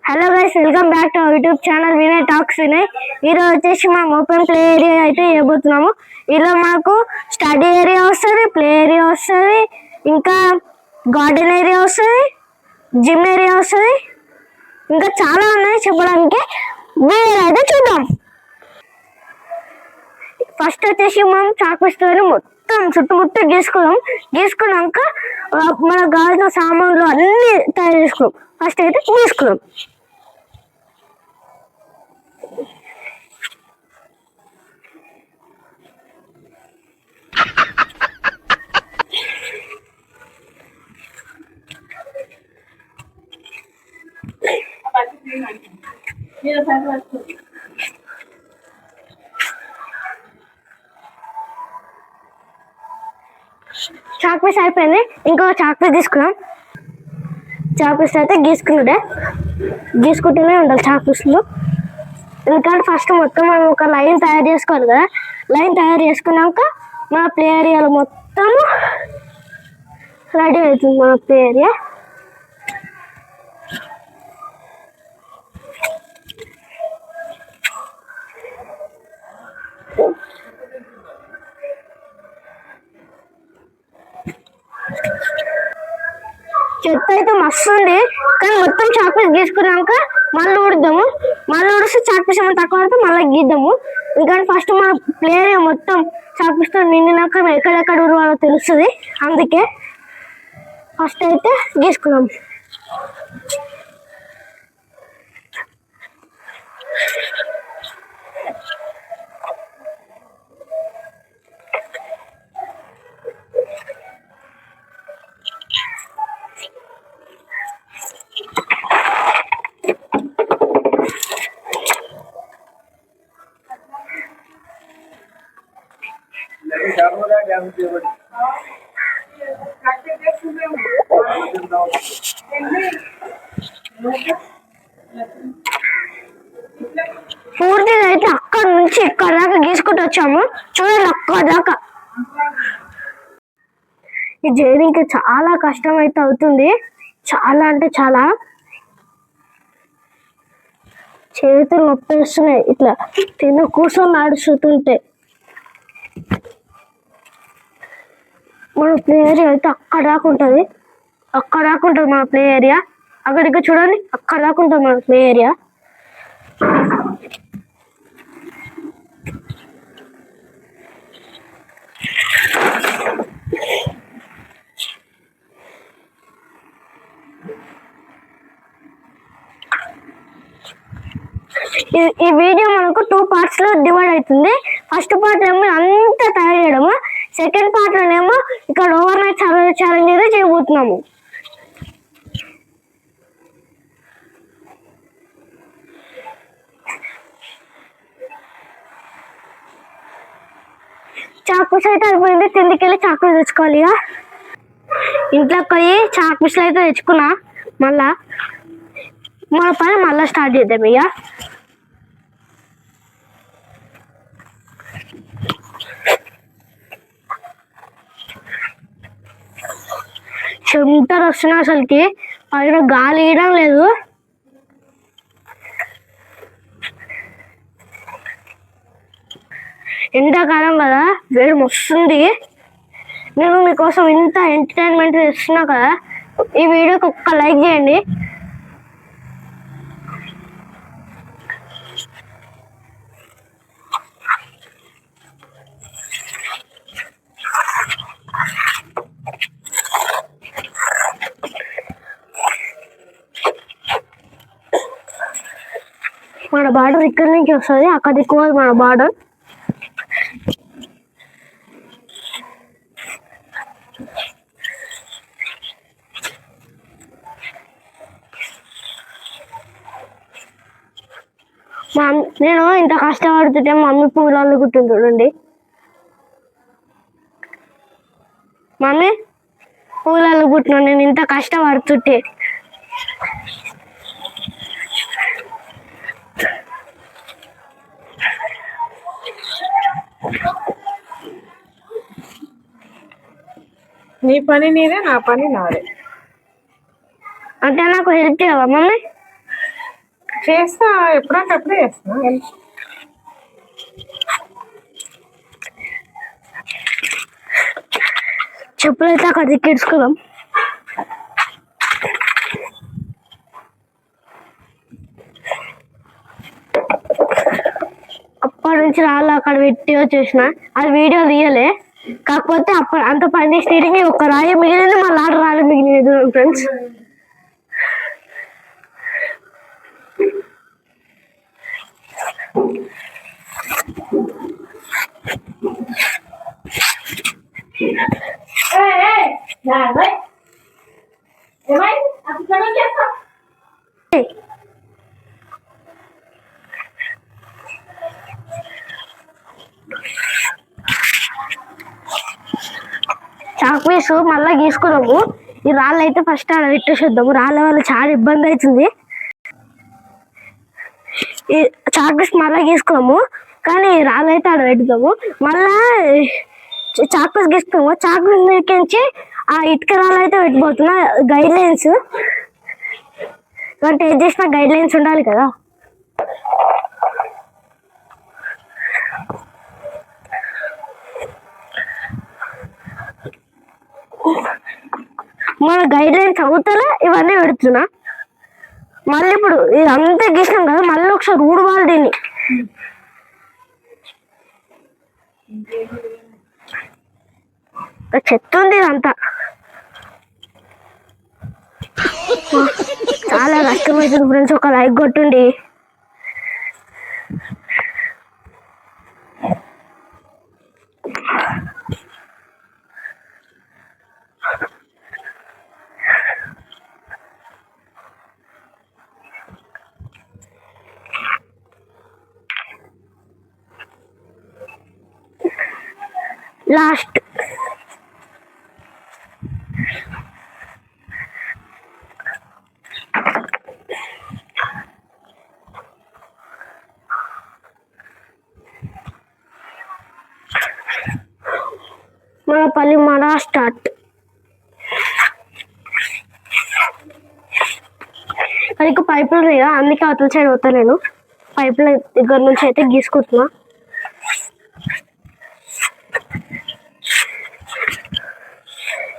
Hello guys, welcome back to YouTube channel Vinay talks Vinay. ఈరోజు వచ్చేసి మనం ఓపెన్ ప్లే ఏరియా అయితే చేయబోతున్నాము. ఇలా మనకు స్టడీ ఏరియా వస్తుంది, ప్లే ఏరియా వస్తుంది, ఇంకా గార్డెన్ ఏరియా వస్తుంది, జిమ్ ఏరియా వస్తుంది, ఇంకా చాలా ఉన్నాయి చెప్పడానికి. అయితే చూద్దాం. ఫస్ట్ వచ్చేసి మనం చాకుస్తూనే మొత్తం చుట్టుముట్టు గీసుకున్నాక మనకు కావాల్సిన సామాన్లు అన్నీ తయారు చేసుకున్నాం. ఫస్ట్ అయితే గీసుకున్నాం. చాక్ పీస్ అయిపోయింది. ఇంకో చాక్ పీస్ తీసుకున్నాం. చాక్ పీస్ అయితే గీసుకుంటూనే ఉండాలి చాక్ పీస్లు. ఎందుకంటే ఫస్ట్ మొత్తం మనం ఒక లైన్ తయారు చేసుకోవాలి కదా. లైన్ తయారు చేసుకున్నాక మన ప్లే ఏరియాలో మొత్తం రెడీ అవుతుంది. మన ప్లే ఏరియా చెత్త అయితే మస్తు ఉంది, కానీ మొత్తం చాక్ పీస్ గీసుకున్నాక మళ్ళీ ఊడుద్దాము. మళ్ళీ ఊడిస్తే చాక్ పీస్ ఏమైనా తక్కువ అయితే మళ్ళీ గీద్దాము. ఎందుకంటే ఫస్ట్ మన ప్లే ఏరియా మొత్తం చాక్ పీస్తో నిండినాక ఎక్కడెక్కడ ఊరవాలో తెలుస్తుంది. అందుకే ఫస్ట్ అయితే గీసుకున్నాం. పూర్తిగా అయితే అక్కడ నుంచి ఇక్కడ దాకా గీసుకుంటూ వచ్చాము. చూడండి, అక్కడ దాకా. ఈ జర్నీకి చాలా కష్టం అయితే అవుతుంది. చాలా అంటే చాలా చేతులు నొప్పేస్తున్నాయి ఇట్లా కూర్చొని నడుస్తుంటే. మన ప్లే ఏరియా అయితే అక్కడ దాకా ఉంటుంది. మన ప్లే ఏరియా అక్కడికి చూడండి, అక్కడ దాకా ఉంటుంది మన ప్లే ఏరియా. ఈ వీడియో మనకు 2 parts లో డివైడ్ అవుతుంది. ఫస్ట్ పార్ట్ ఏమో అంతా తయారు చేయడము, సెకండ్ పార్ట్ లోనేమో ఇక్కడ ఓవర్ నైట్ సర్వైవల్ ఛాలెంజ్ అయితే చేయబోతున్నాము. చాక్ పీస్ అయితే అయిపోయింది. కిందికి వెళ్ళి చాక్ పీస్ తెచ్చుకోవాలి. ఇక ఇంట్లోకి పోయి చాక్ పీస్లు అయితే తెచ్చుకున్నా. మళ్ళా మన పని మళ్ళీ స్టార్ట్ చేద్దాం. ఇక చెమటలు వస్తున్నాయి, అసలుకి పైన గాలి వేయడం లేదు. ఎండాకాలం కదా, వేడి వస్తుంది. నేను మీకోసం ఇంత ఎంటర్టైన్మెంట్ ఇస్తున్నా కదా. ఈ వీడియోకి ఒక్క లైక్ చేయండి. మన బార్డర్ ఇక్కడి నుంచి వస్తుంది, అక్కడ ఎక్కువ మన బార్డర్. నేను ఇంత కష్టపడుతుంటే మమ్మీ పూలు అల్లుకుంటుంది చూడండి. మమ్మీ పూలు అల్లుకుంటున్నాను నేను ఇంత కష్టపడుతుంటే. నీ పని నీదే, నా పని నాదే. అంటే నాకు హెల్ప్ చేయవా మమ్మీ? చేస్తా, ఎప్పుడంటే చేస్తా. చెప్పులు అయితే అక్కడ దిక్కేసుకుందాం. అప్పటి నుంచి రాళ్ళు అక్కడ పెట్టి వచ్చేసిన, అది వీడియో తీయలే. కాకపోతే అప్పుడు అంత పని స్టీరింగ్ ఒక రాయి మిగిలింది, మళ్ళీ ఆడ రాయి మిగిలింది ఫ్రెండ్స్. చాక్ పీస్ మళ్ళీ గీసుకున్నాము. ఈ రాళ్ళు అయితే ఫస్ట్ ఆడ పెట్టేసేద్దాము, రాళ్ళ వల్ల చాలా ఇబ్బంది అవుతుంది. ఈ చాక్ పీస్ మళ్ళీ గీసుకున్నాము, కానీ రాళ్ళు అయితే ఆడ పెట్టుదాము. మళ్ళా చాక్ పీస్ గీసుకున్నాము, చాక్ పీస్ మీదకించి ఆ ఇటుక రాళ్ళు అయితే పెట్టిపోతున్నా. గైడ్ లైన్స్ అంటే ఏం చేసినా గైడ్ లైన్స్ ఉండాలి కదా. మన గైడ్ లైన్స్ అవుతారా ఇవన్నీ పెడుతున్నా. మళ్ళీ ఇప్పుడు ఇదంతా గీసినాం కదా, మళ్ళీ ఒకసారి ఊడవాలి దీన్ని. చెత్త ఉంది ఇదంతా, చాలా కష్టమవుతుంది ఫ్రెండ్స్. ఒక లైక్ కొట్టుండి. లాస్ట్ మన పల్లి మడ స్టార్ట్. అది పైపులు ఉన్నాయి కదా, అందుకే అవతల సైడ్ పోతా. నేను పైపుల దగ్గర నుంచి అయితే గీసుకుంటున్నా.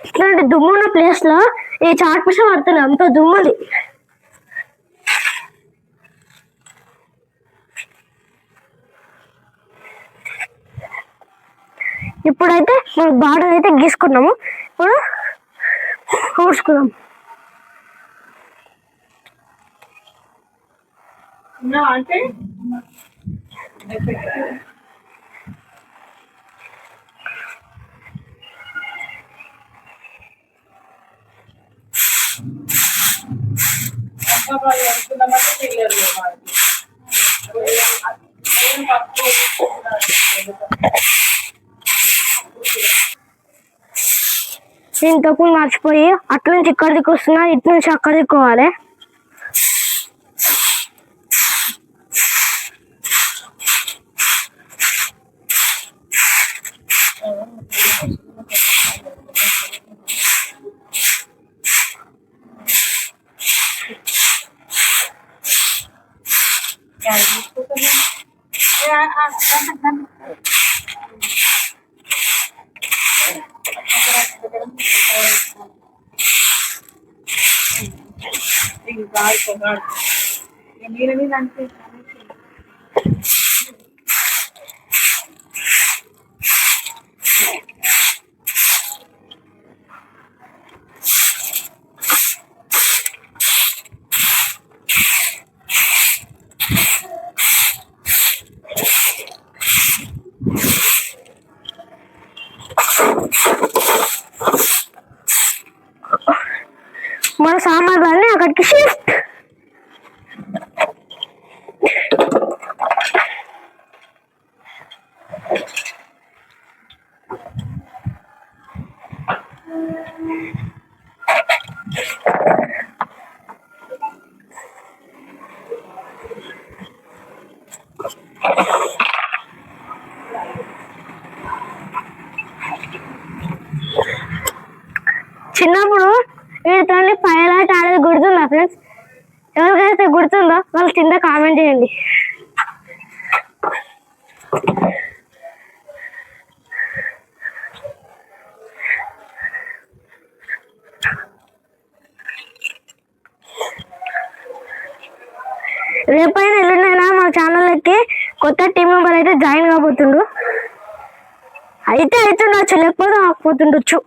ఇట్లాంటి దుమ్మున్న ప్లేస్ లో ఈ చాట్ పీస్ పడుతుంది, అంత దుమ్ముంది. ఇప్పుడైతే మనం బార్డర్ అయితే గీసుకున్నాము, ఇప్పుడు ఊడ్చుకున్నాం. అంటే నేను తప్పు మర్చిపోయి అట్ల నుంచి ఇక్కడ దిక్కు వస్తున్నా, ఇటు నుంచి అక్కడ దిక్కోవాలి. మన సామాన్లన్నీ అక్కడికి షిఫ్ట్. చిన్నప్పుడు వీటితో పైలాట ఆడేది గుర్తుందా ఫ్రెండ్స్? ఎవరికైతే మీకు గుర్తుందో వాళ్ళు కింద కామెంట్ చేయండి. రేపైనా ఎల్లుండైనా మా ఛానల్కి కొత్త టీం మెంబర్ అయితే జాయిన్ కాబోతుండు. అయితే అవుతుండొచ్చు, లేకపోతే ఆకపోతుండొచ్చు.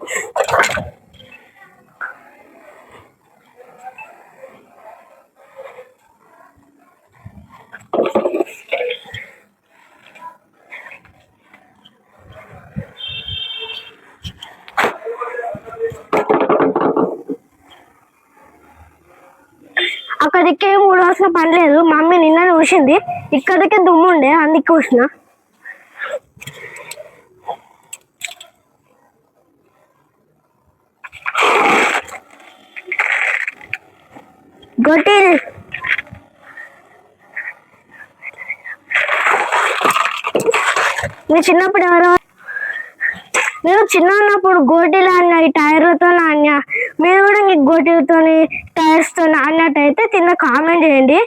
అక్కడికే ఊడవలసిన పని లేదు. మమ్మీ నిన్న ఊసింది, ఇక్కడికే దుమ్ము ఉండే అందుకే ఊసిన. గొట్టిల్ మీరు చిన్నప్పుడు ఎవరో నేను చిన్న ఉన్నప్పుడు గోటీలు ఆడినా, ఈ టైర్లతో ఆడినా. మీరు కూడా మీకు గోటీలతో టైర్స్తో ఆడినట్టయితే కింద కామెంట్ చేయండి.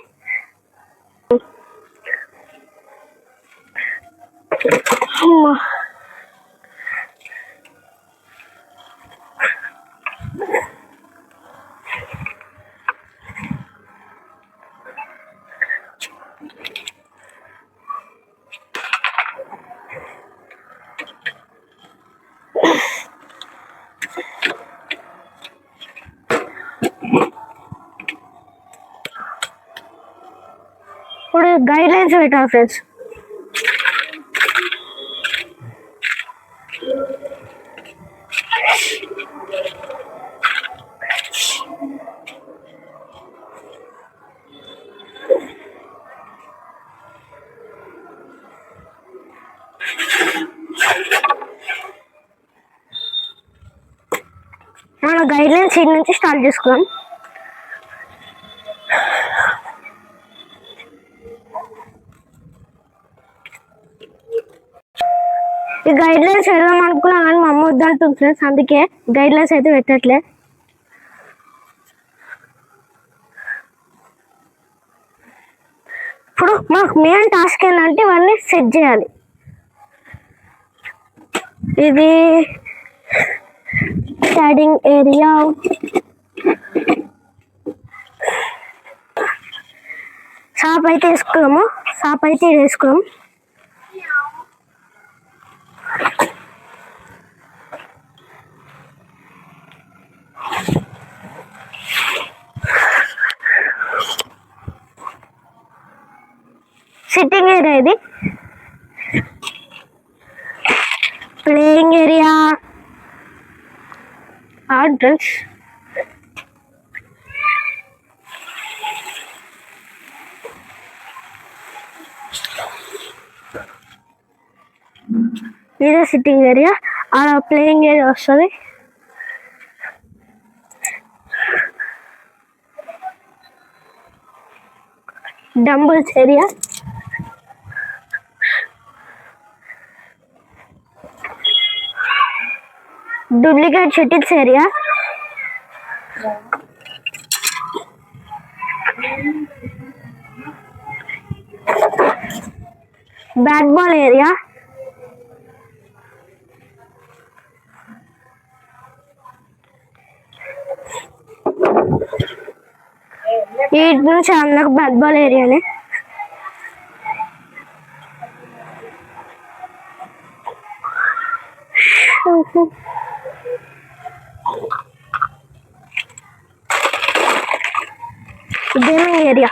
ఇప్పుడు గైడ్ లైన్స్ పెట్టాలి ఫ్రెండ్స్. మన గైడ్ లైన్స్ సీట్ నుంచి స్టార్ట్ చేసుకుందాం. ఈ గైడ్ లైన్స్ వెళ్దాం అనుకున్నా కానీ మా అమ్మ వద్దంటుంది ఫ్రెండ్స్, అందుకే గైడ్ లైన్స్ అయితే పెట్టట్లే. ఇప్పుడు మాకు మెయిన్ టాస్క్ ఏంటంటే ఇవన్నీ సెట్ చేయాలి. ఇది స్టార్టింగ్ ఏరియా, షాప్ అయితే వేసుకున్నాము. షాప్ అయితే వేసుకున్నాం. సిట్టింగ్ ఏరియా, ఇది ప్లేయింగ్ ఏరియా, ఆర్డర్స్, ఇదే సిట్టింగ్ ఏరియా. అలా ప్లేయింగ్ ఏరియా వస్తుంది. Dumbbells area, duplicate shuttles area, bat ball area, వీటి నుంచి నాకు బ్యాట్ బాల్ ఏరియానే. గేమింగ్ ఏరియా,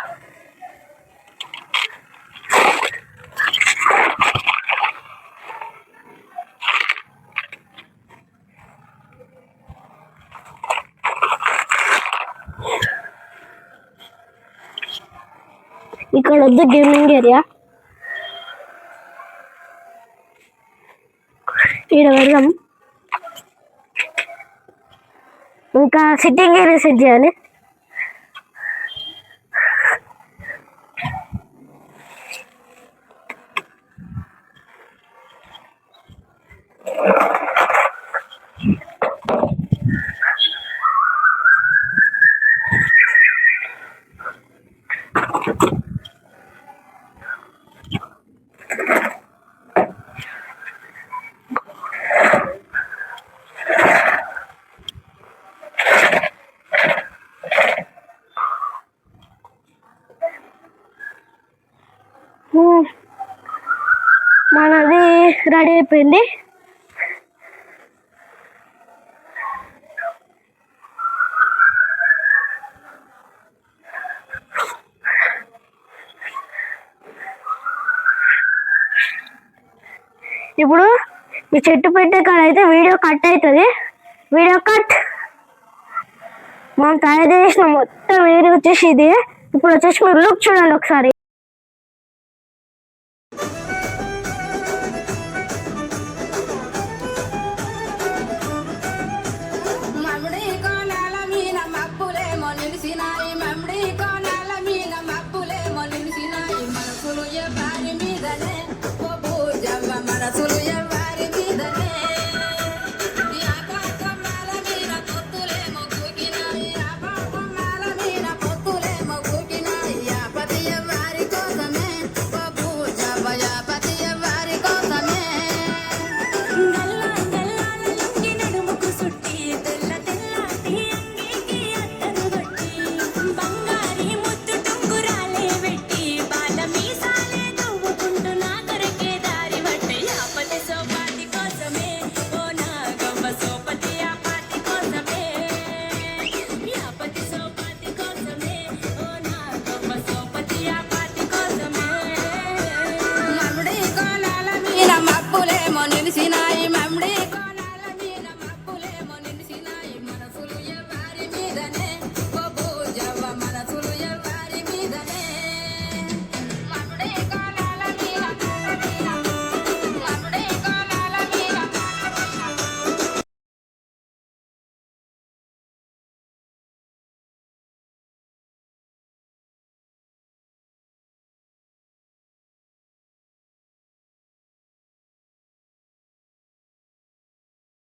ఇక్కడ వద్దు గేమింగ్ ఏరియా. ఇక్కడ వెళ్దాం. ఇంకా సిట్టింగ్ ఏరియా సెట్ చేయాలి. మనది రెడీ అయిపోయింది. ఇప్పుడు ఈ చెట్టు పెట్టే కాడ అయితే వీడియో కట్ అవుతుంది. Video cut. మనం తయారు చేసిన మొత్తం వీడియో వచ్చేసి ఇది. ఇప్పుడు వచ్చేసి మీరు లుక్ చూడండి ఒకసారి.